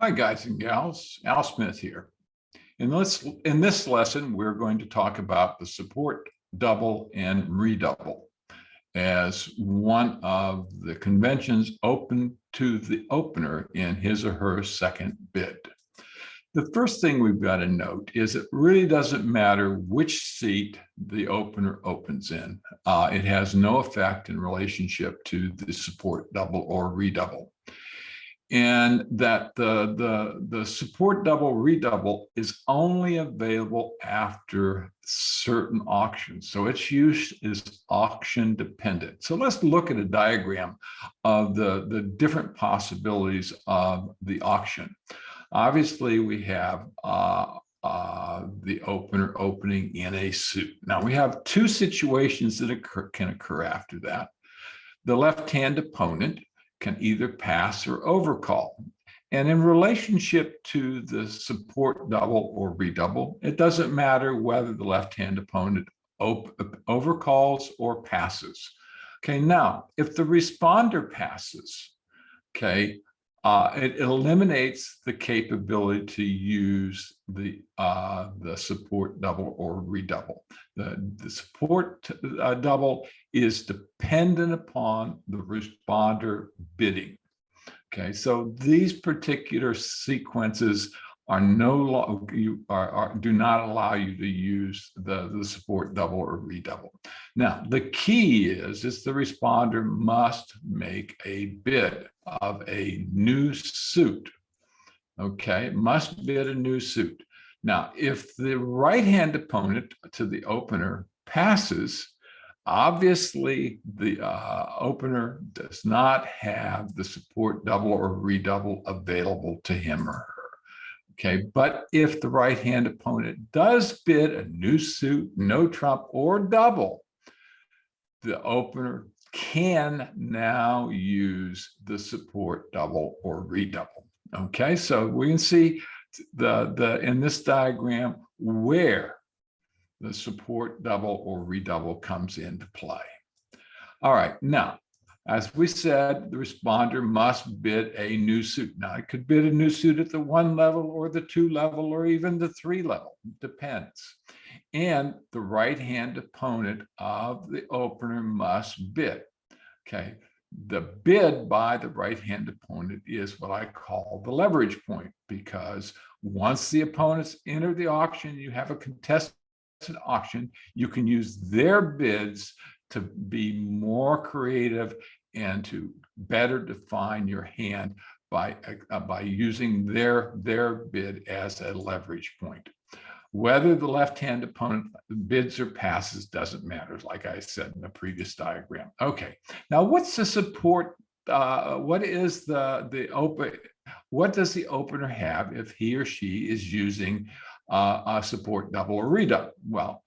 Hi, guys and gals. Al Smith here. In this lesson, we're going to talk about the support double and redouble as one of the conventions open to the opener in his or her second bid. The first thing we've got to note is it really doesn't matter which seat the opener opens in. It has no effect in relationship to the support double or redouble. And that the support double redouble is only available after certain auctions. So its use is auction dependent. So let's look at a diagram of the different possibilities of the auction. Obviously, we have the opener opening in a suit. Now we have two situations that can occur after that. The left-hand opponent can either pass or overcall. And in relationship to the support double or redouble, it doesn't matter whether the left-hand opponent overcalls or passes. Okay, now, if the responder passes, okay, it eliminates the capability to use the support double or redouble. The support double is dependent upon the responder bidding. Okay, so these particular sequences are do not allow you to use the support double or redouble. Now, the key is the responder must make a bid of a new suit. Okay, must bid a new suit. Now, if the right-hand opponent to the opener passes, obviously the opener does not have the support double or redouble available to him or her. Okay, but if the right-hand opponent does bid a new suit, no trump, or double, the opener can now use the support double or redouble. Okay, so we can see in this diagram where the support double or redouble comes into play. All right, now, as we said, the responder must bid a new suit. Now, it could bid a new suit at the 1 level or the 2 level or even the 3 level, depends. And the right-hand opponent of the opener must bid. Okay, the bid by the right-hand opponent is what I call the leverage point, because once the opponents enter the auction, you have a contested auction, you can use their bids to be more creative and to better define your hand by using their bid as a leverage point. Whether the left-hand opponent bids or passes doesn't matter, like I said in the previous diagram. Okay, now what's the support? What is what does the opener have if he or she is using a support double or redouble? Well,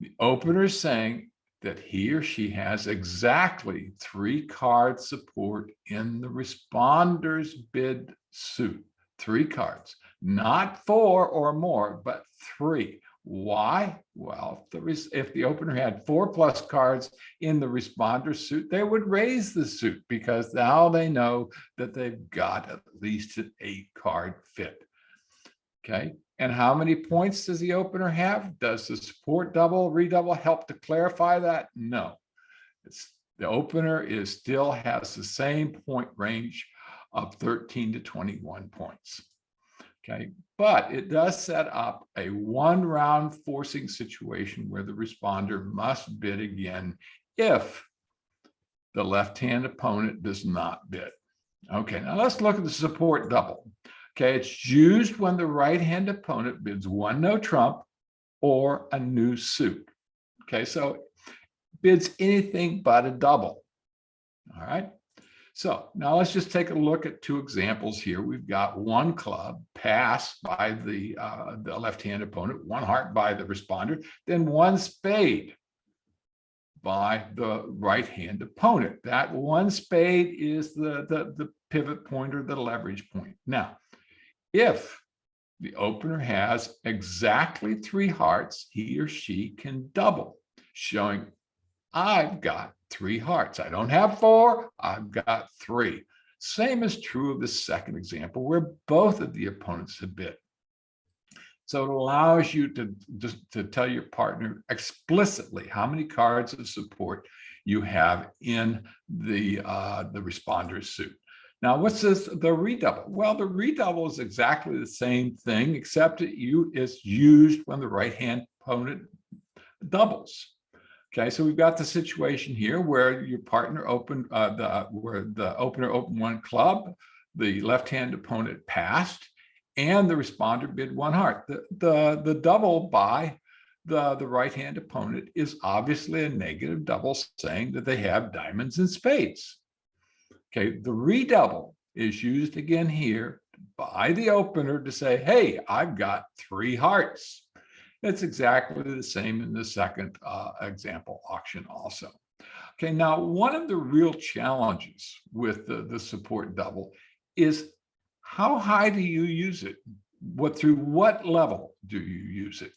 the opener is saying that he or she has exactly 3 card support in the responder's bid suit. 3 cards, not 4 or more, but 3. Why? Well, if the opener had 4 plus cards in the responder suit, they would raise the suit because now they know that they've got at least an 8-card fit. Okay, and how many points does the opener have? Does the support double, redouble help to clarify that? No. The opener still has the same point range of 13 to 21 points. Okay, but it does set up a 1-round forcing situation where the responder must bid again if the left-hand opponent does not bid. Okay, now let's look at the support double. Okay, it's used when the right-hand opponent bids 1 no trump or a new suit. Okay, so bids anything but a double. All right, so now let's just take a look at 2 examples here. We've got 1 club pass by the left-hand opponent, 1 heart by the responder, then 1 spade by the right-hand opponent. That 1 spade is the pivot point or the leverage point. Now, if the opener has exactly 3 hearts, he or she can double, showing I've got 3 hearts. I don't have 4, I've got 3. Same is true of the second example where both of the opponents have bid. So it allows you to tell your partner explicitly how many cards of support you have in the responder's suit. Now, what's this, the redouble? Well, the redouble is exactly the same thing, except it's used when the right-hand opponent doubles. Okay, so we've got the situation here where your partner opened, where the opener opened one club, the left-hand opponent passed, and the responder bid one heart. The double by the right-hand opponent is obviously a negative double, saying that they have diamonds and spades. Okay, the redouble is used again here by the opener to say, hey, I've got 3 hearts. It's exactly the same in the second example auction also. Okay, now one of the real challenges with the support double is how high do you use it? Through what level do you use it?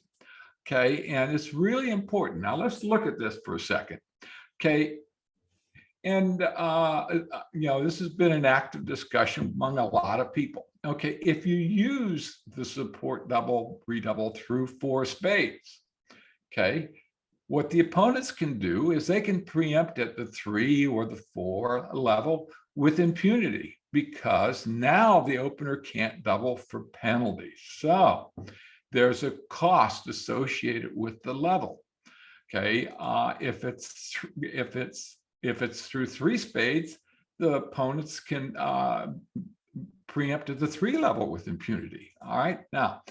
Okay, and it's really important. Now let's look at this for a second. Okay, and this has been an active discussion among a lot of people. Okay, if you use the support double, redouble through 4 spades, okay, what the opponents can do is they can preempt at the 3 or the 4 level with impunity, because now the opener can't double for penalties. So there's a cost associated with the level. Okay, if it's through 3 spades, the opponents can preempt at the 3 level with impunity. All right, now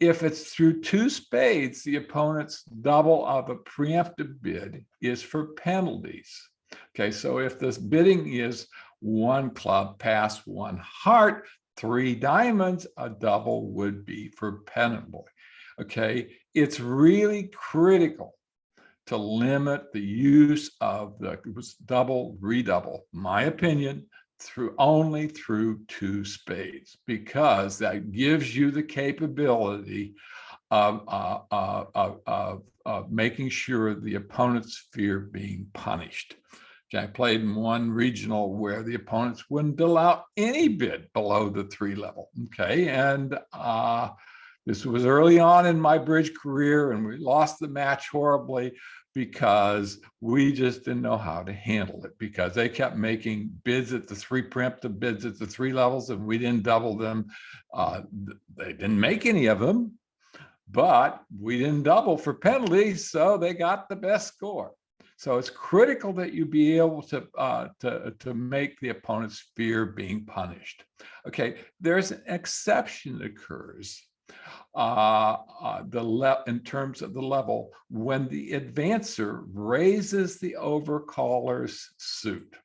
if it's through 2 spades, the opponent's double of a preemptive bid is for penalties. Okay, so if this bidding is 1 club pass 1 heart, 3 diamonds, a double would be for penalty. Okay, it's really critical to limit the use of the double, redouble, my opinion, only through 2 spades, because that gives you the capability of making sure the opponents fear being punished. Okay, I played in one regional where the opponents wouldn't allow any bid below the 3 level. Okay, and this was early on in my bridge career, and we lost the match horribly because we just didn't know how to handle it, because they kept making bids at the 3 preemptive bids at the 3 levels, and we didn't double them. They didn't make any of them, but we didn't double for penalties, so they got the best score. So it's critical that you be able to make the opponents fear being punished. Okay, there's an exception that occurs in terms of the level when the advancer raises the overcaller's suit.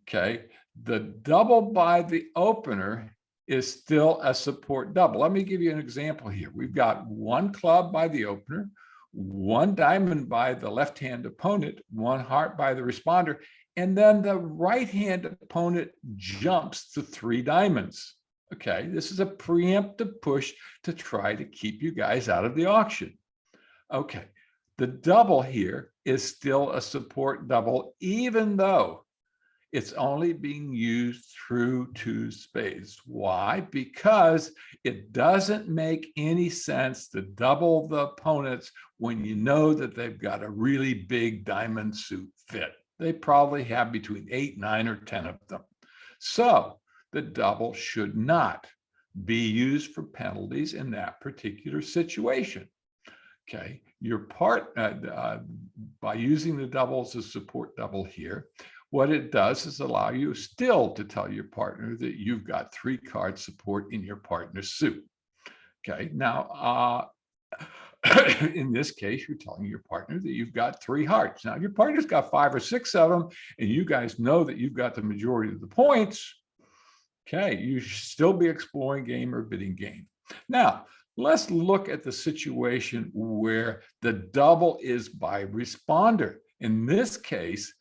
Okay, the double by the opener is still a support double. Let me give you an example here. We've got 1 club by the opener, 1 diamond by the left-hand opponent, 1 heart by the responder, and then the right-hand opponent jumps to 3 diamonds. Okay, this is a preemptive push to try to keep you guys out of the auction. Okay, the double here is still a support double, even though it's only being used through 2 spades. Why? Because it doesn't make any sense to double the opponents when you know that they've got a really big diamond suit fit. They probably have between 8, 9, or 10 of them. So the double should not be used for penalties in that particular situation. Okay, by using the double as a support double here, what it does is allow you still to tell your partner that you've got 3 card support in your partner's suit. Okay, now in this case, you're telling your partner that you've got 3 hearts. Now, if your partner's got 5 or 6 of them, and you guys know that you've got the majority of the points, okay, you should still be exploring game or bidding game. Now, let's look at the situation where the double is by responder. In this case,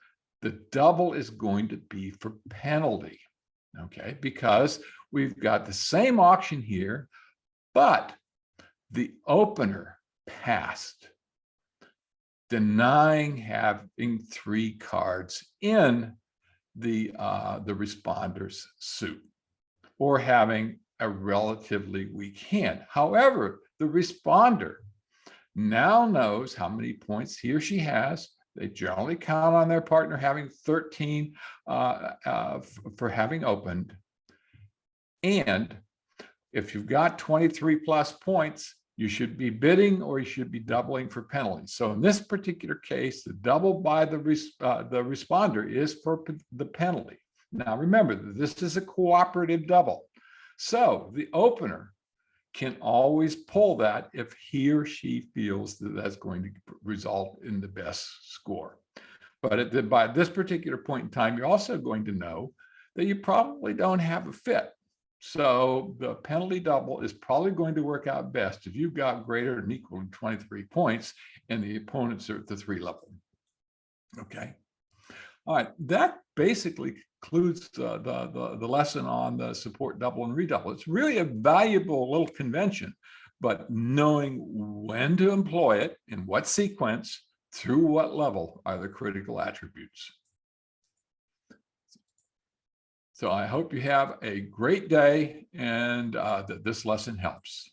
the double is going to be for penalty, okay, because we've got the same auction here, but the opener passed, denying having 3 cards in the responder's suit or having a relatively weak hand. However, the responder now knows how many points he or she has. They generally count on their partner having 13 for having opened. And if you've got 23 plus points, you should be bidding or you should be doubling for penalties. So in this particular case, the double by the responder is for the penalty. Now remember, this is a cooperative double. So the opener can always pull that if he or she feels that that's going to result in the best score. But by this particular point in time, you're also going to know that you probably don't have a fit. So the penalty double is probably going to work out best if you've got greater than equal to 23 points and the opponents are at the 3 level. Okay. All right. That basically concludes the lesson on the support double and redouble. It's really a valuable little convention, but knowing when to employ it, in what sequence, through what level are the critical attributes. So I hope you have a great day and that this lesson helps.